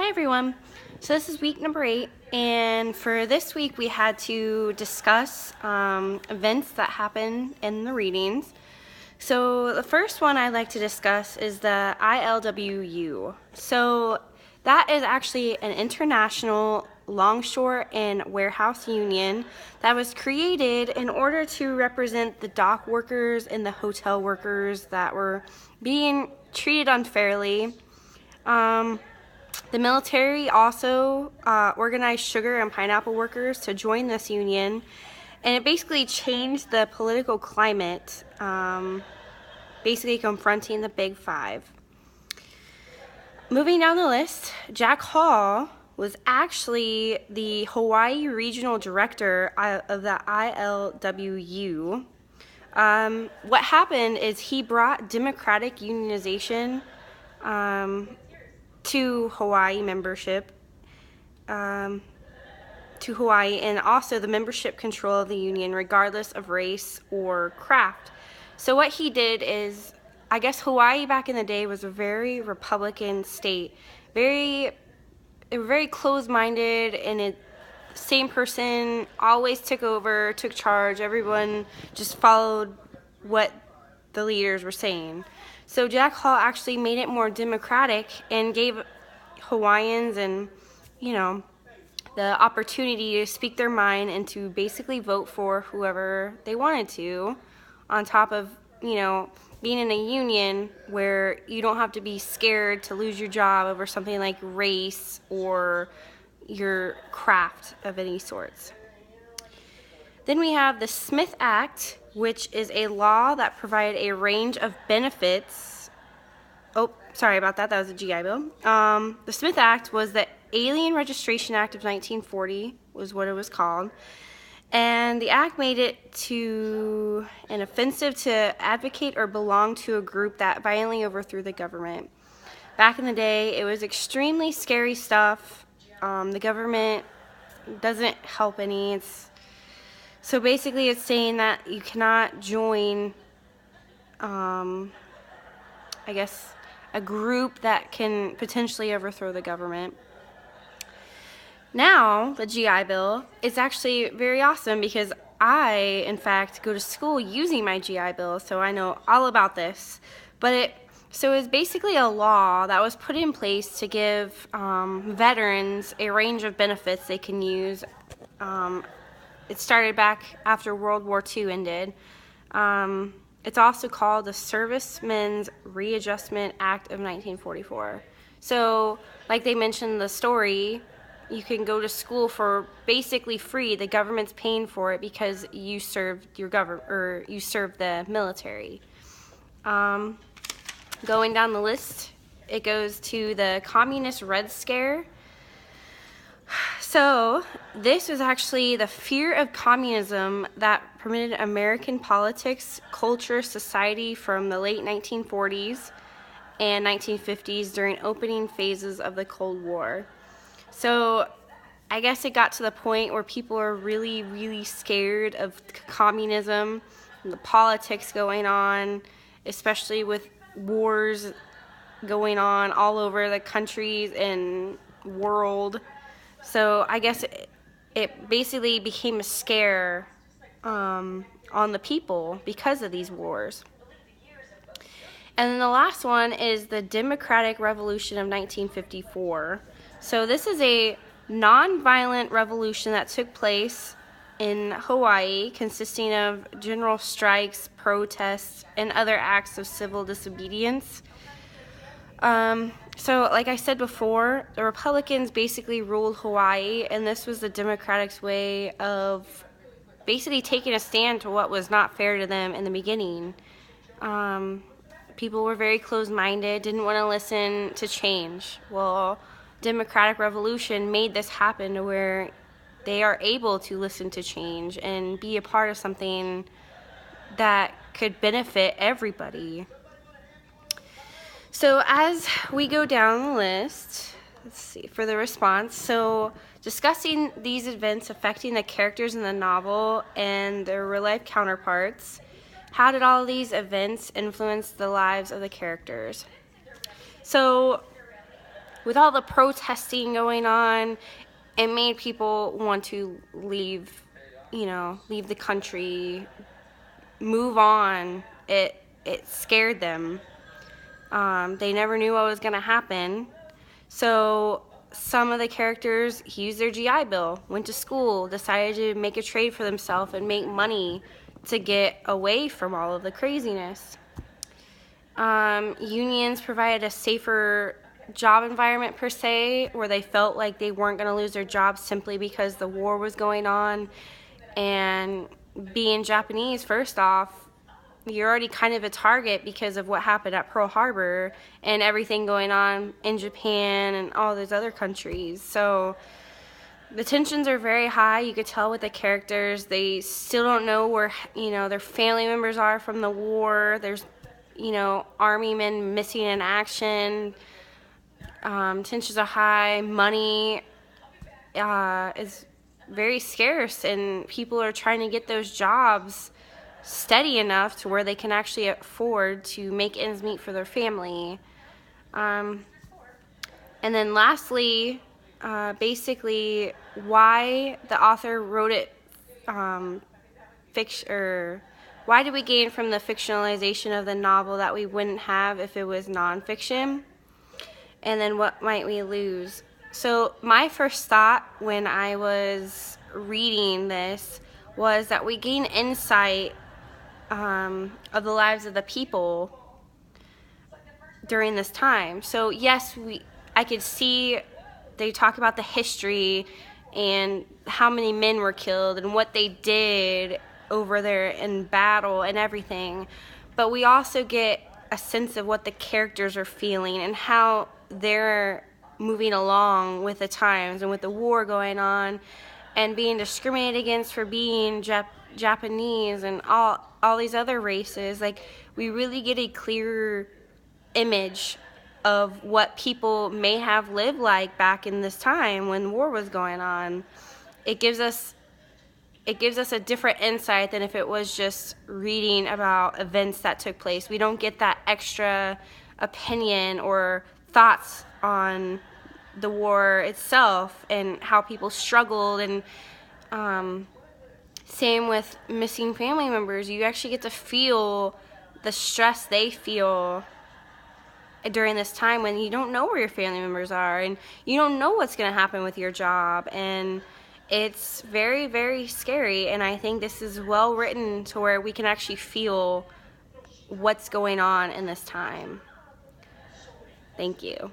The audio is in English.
Hi everyone. So this is week number 8, and for this week we had to discuss events that happen in the readings. So the first one I'd like to discuss is the ILWU. So that is actually an international longshore and warehouse union that was created in order to represent the dock workers and the hotel workers that were being treated unfairly. The military also organized sugar and pineapple workers to join this union, and it basically changed the political climate, basically confronting the Big Five. Moving down the list, Jack Hall was actually the Hawaii Regional Director of the ILWU. What happened is he brought democratic unionization to Hawaii membership, to Hawaii, and also the membership control of the union regardless of race or craft. So what he did is, I guess Hawaii back in the day was a very Republican state, very closed-minded, and same person always took over, took charge. Everyone just followed what the leaders were saying. So Jack Hall actually made it more democratic and gave Hawaiians and, the opportunity to speak their mind and to basically vote for whoever they wanted to, on top of, being in a union where you don't have to be scared to lose your job over something like race or your craft of any sorts. Then we have the Smith Act, which is a law that provided a range of benefits. Oh, sorry about that. That was a GI Bill. The Smith Act was the Alien Registration Act of 1940, was what it was called. And the act made it to an offensive to advocate or belong to a group that violently overthrew the government. Back in the day, it was extremely scary stuff. The government doesn't help any. So basically it's saying that you cannot join, I guess, a group that can potentially overthrow the government. Now, the GI Bill is actually very awesome because I, in fact, go to school using my GI Bill, so I know all about this. But it's basically a law that was put in place to give veterans a range of benefits they can use. It started back after World War II ended. It's also called the Servicemen's Readjustment Act of 1944. So, like they mentioned in the story, you can go to school for basically free. The government's paying for it because you served your you served the military. Going down the list, it goes to the Communist Red Scare. So this was actually the fear of communism that permeated American politics, culture, society from the late 1940s and 1950s during opening phases of the Cold War. So I guess it got to the point where people are really, really scared of communism and the politics going on, especially with wars going on all over the countries and world. So I guess it basically became a scare on the people because of these wars. And then the last one is the Democratic Revolution of 1954. So this is a non-violent revolution that took place in Hawaii, consisting of general strikes, protests, and other acts of civil disobedience. So like I said before, the Republicans basically ruled Hawaii, and this was the Democrats' way of basically taking a stand to what was not fair to them in the beginning. People were very closed-minded, didn't want to listen to change. Well, Democratic Revolution made this happen to where they are able to listen to change and be a part of something that could benefit everybody. So as we go down the list, let's see, for the response, so discussing these events affecting the characters in the novel and their real-life counterparts, how did all of these events influence the lives of the characters? So with all the protesting going on, it made people want to leave, leave the country, move on. It scared them. They never knew what was going to happen. So some of the characters used their GI Bill, went to school, decided to make a trade for themselves and make money to get away from all of the craziness. Unions provided a safer job environment per se, where they felt like they weren't going to lose their jobs simply because the war was going on. And being Japanese, first off, you're already kind of a target because of what happened at Pearl Harbor and everything going on in Japan and all those other countries. So the tensions are very high. You could tell with the characters. They still don't know where, their family members are from the war. There's, army men missing in action. Tensions are high. Money is very scarce, and people are trying to get those jobs steady enough to where they can actually afford to make ends meet for their family. And then lastly, basically why the author wrote it fiction, or why did we gain from the fictionalization of the novel that we wouldn't have if it was nonfiction? And then what might we lose? So my first thought when I was reading this was that we gain insight of the lives of the people during this time. So yes, I could see they talk about the history and how many men were killed and what they did over there in battle and everything, but we also get a sense of what the characters are feeling and how they're moving along with the times and with the war going on and being discriminated against for being Japanese and all these other races. Like, we really get a clearer image of what people may have lived like back in this time when war was going on. It gives us a different insight than if it was just reading about events that took place. We don't get that extra opinion or thoughts on the war itself and how people struggled. And same with missing family members. You actually get to feel the stress they feel during this time when you don't know where your family members are and you don't know what's going to happen with your job. And it's very, very scary, and I think this is well written to where we can actually feel what's going on in this time. Thank you.